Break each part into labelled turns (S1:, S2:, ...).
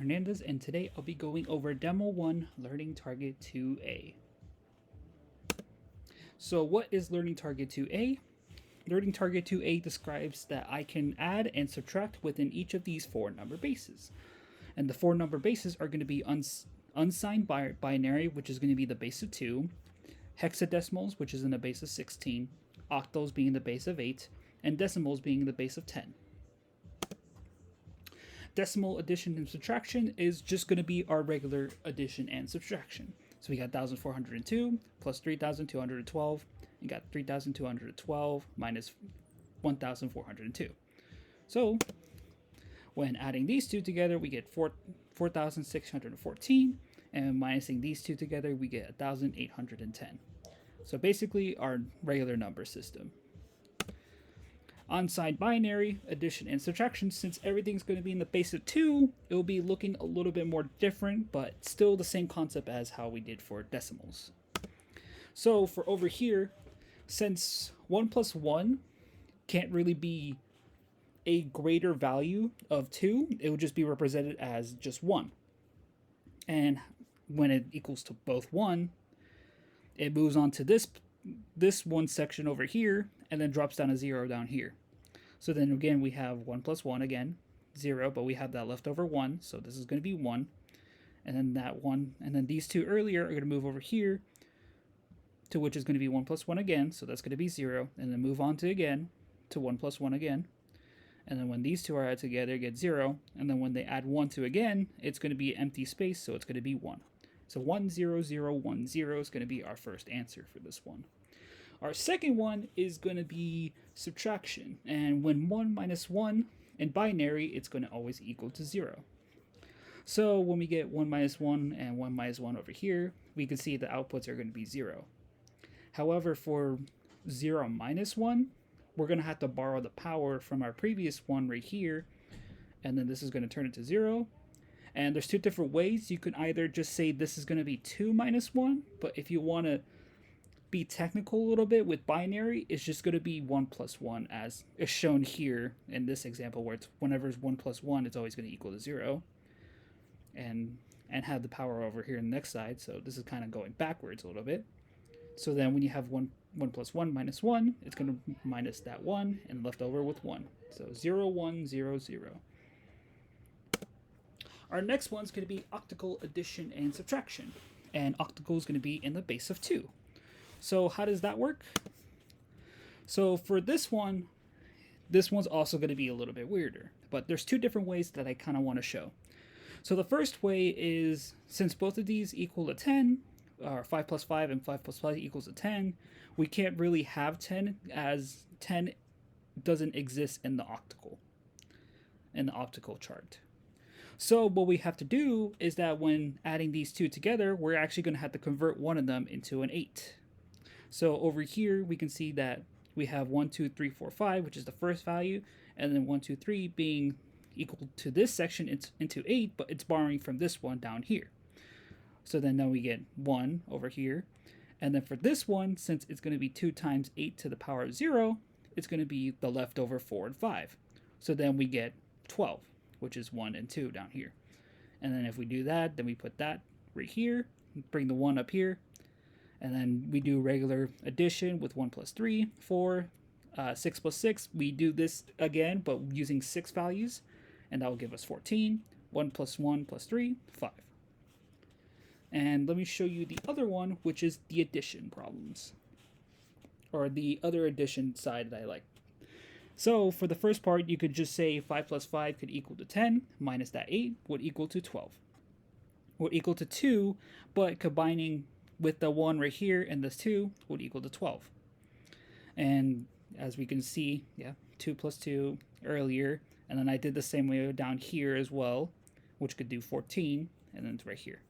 S1: Hernandez, and today I'll be going over Demo 1 Learning Target 2A. So what is Learning Target 2A? Learning Target 2A describes that I can add and subtract within each of these 4 number bases. And the 4 number bases are going to be unsigned binary, which is going to be the base of 2, hexadecimals, which is in the base of 16, octals being the base of 8, and decimals being the base of 10. Decimal addition and subtraction is just going to be our regular addition and subtraction. So we got 1,402 plus 3,212, and got 3,212 minus 1,402. So when adding these two together, we get 4,614, and minusing these two together, we get 1,810. So basically our regular number system. Unsigned binary, addition and subtraction, since everything's going to be in the base of 2, it will be looking a little bit more different, but still the same concept as how we did for decimals. So for over here, since 1 plus 1 can't really be a greater value of 2, it will just be represented as just 1. And when it equals to both 1, it moves on to this one section over here, and then drops down a 0 down here. So then again, we have 1 plus 1 again, 0, but we have that leftover 1, so this is going to be 1. And then that 1, and then these two earlier are going to move over here, to which is going to be 1 plus 1 again, so that's going to be 0, and then move on to again, to 1 plus 1 again. And then when these two are added together, get 0, and then when they add 1 to again, it's going to be empty space, so it's going to be 1. So 10010 is going to be our first answer for this one. Our second one is going to be subtraction, and when 1 minus 1 in binary, it's going to always equal to 0. So when we get 1 minus 1 and 1 minus 1 over here, we can see the outputs are going to be 0. However, for 0 minus 1, we're going to have to borrow the power from our previous one right here, and then this is going to turn into 0. And there's two different ways. You can either just say this is going to be 2 minus 1, but if you want to be technical a little bit with binary, it's just going to be 1 plus 1 as is shown here in this example, where it's whenever it's 1 plus 1, it's always going to equal to 0. And have the power over here on the next side, so this is kind of going backwards a little bit. So then when you have 1 plus 1 minus 1, it's going to minus that 1 and left over with 1. So 0, 1, 0, 0. Our next one's going to be octal addition and subtraction. And octal is going to be in the base of 2. So how does that work? So for this one's also going to be a little bit weirder. But there's two different ways that I kind of want to show. So the first way is, since both of these equal to 10, or 5 plus 5 and 5 plus 5 equals to 10, we can't really have 10, as 10 doesn't exist in the optical chart. So what we have to do is that when adding these two together, we're actually going to have to convert one of them into an 8. So over here, we can see that we have 1, 2, 3, 4, 5, which is the first value, and then 1, 2, 3 being equal to this section into 8, but it's borrowing from this one down here. So then now we get 1 over here. And then for this one, since it's going to be 2 times 8 to the power of 0, it's going to be the leftover 4 and 5. So then we get 12, which is 1 and 2 down here. And then if we do that, then we put that right here, bring the 1 up here, and then we do regular addition with 1 plus 3, 4, 6 plus 6. We do this again, but using 6 values, and that will give us 14. 1 plus 1 plus 3, 5. And let me show you the other one, which is the addition problems, or the other addition side that I like. So for the first part, you could just say 5 plus 5 could equal to 10, minus that 8 would equal to 12. Would equal to 2, but combining with the 1 right here and this 2 would equal to 12. And as we can see, 2 plus 2 earlier, and then I did the same way down here as well, which could do 14, and then it's right here.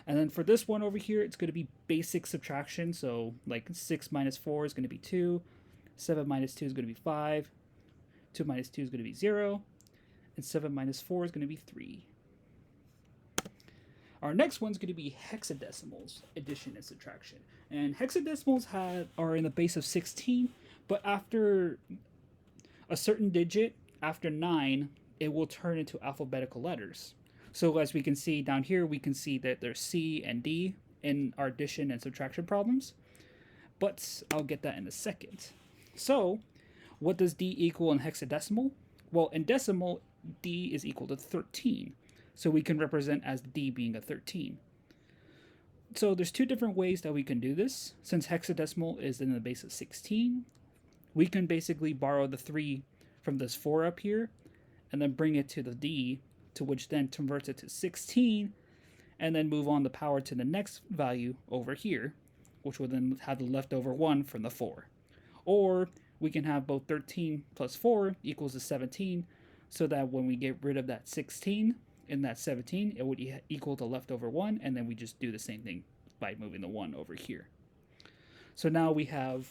S1: And then for this one over here, it's going to be basic subtraction, so like 6 minus 4 is going to be 2, 7 minus 2 is going to be 5, 2 minus 2 is going to be 0, and 7 minus 4 is going to be 3. Our next one's going to be hexadecimals, addition and subtraction. And hexadecimals are in the base of 16, but after a certain digit, after 9, it will turn into alphabetical letters. So as we can see down here, we can see that there's C and D in our addition and subtraction problems, but I'll get that in a second. So what does D equal in hexadecimal? Well, in decimal, D is equal to 13. So we can represent as D being a 13. So there's two different ways that we can do this. Since hexadecimal is in the base of 16, we can basically borrow the 3 from this 4 up here and then bring it to the D, to which then converts it to 16, and then move on the power to the next value over here, which will then have the leftover 1 from the 4. Or we can have both 13 plus 4 equals to 17, so that when we get rid of that 16 in that 17, it would equal the leftover 1, and then we just do the same thing by moving the 1 over here. So now we have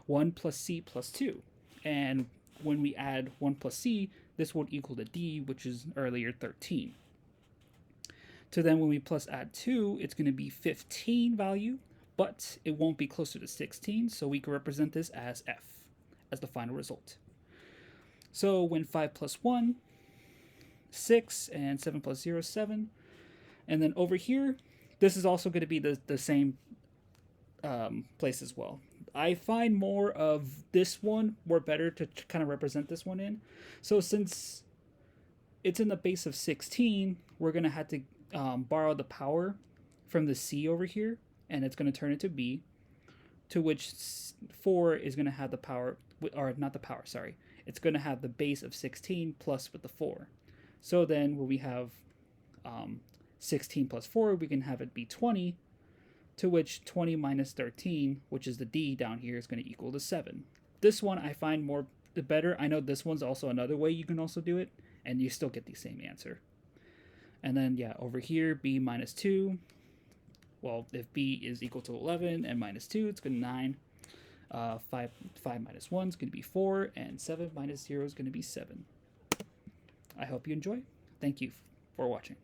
S1: 1 plus C plus 2, and when we add 1 plus C, this would equal to D, which is earlier 13. So then when we plus add 2, it's going to be 15 value, but it won't be closer to 16, so we can represent this as F, as the final result. So when 5 plus 1, 6, and 7 plus 0, 7. And then over here, this is also going to be the same place as well. I find more of this one more better to kind of represent this one in. So since it's in the base of 16, we're going to have to borrow the power from the C over here, and it's going to turn into B, to which 4 is going to have the power, or not the power, sorry. It's going to have the base of 16 plus with the 4. So then when we have 16 plus 4, we can have it be 20, to which 20 minus 13, which is the D down here, is going to equal to 7. This one I find more better. I know this one's also another way you can also do it, and you still get the same answer. And then, yeah, over here, B minus 2. Well, if B is equal to 11 and minus 2, it's going to 9. 5 minus 1 is going to be 4, and 7 minus 0 is going to be 7. I hope you enjoy. Thank you for watching.